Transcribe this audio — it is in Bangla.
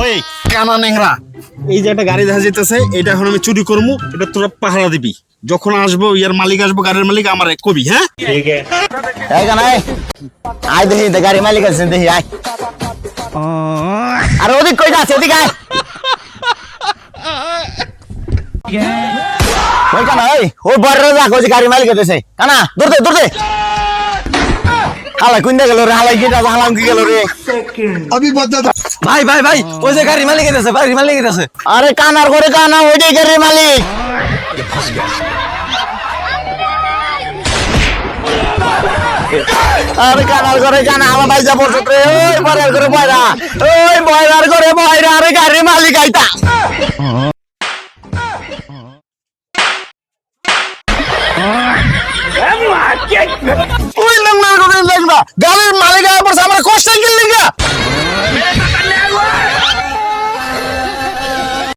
ওই কানা নেংরা, এই যে একটা গাড়ি দেখা যেতেছে, এটা এখন আমি চুরি করবো, এটা তোরা পাহারা দিবি। যখন আসবো ইয়ার মালিক আসবো, গাড়ির মালিক আমার কবি। হ্যাঁ এই কানা আয় দেখি গাড়ি মালিক আছে দেখি আয়। আর ওদিক কই যাচ্ছে এদিকে আয়। ওই কানা ওই বড় রাখো যে গাড়ি মালিক আছে কানা দূর দে হালাই কুইন্দা গেল রে, হালাই গিয়ে হালাম কি গেল রে। ভাই ভাই ভাই ওই যে গাড়ি মালিক আছে, গাড়ি মালিক আছে। আরে কানার করে কানা ওইটাই গাড়ির মালিক। আরে কানার করে কানা আমার ভাই যাব রে। ওই বড়ার করে বয়রা, ওই বয়রার করে বয়রা, আরে গাড়ির মালিক আইতা। ওই লংলা করে লাগবা গাড়ির মালিক আবার আমার কষ্ট গেল লাগা।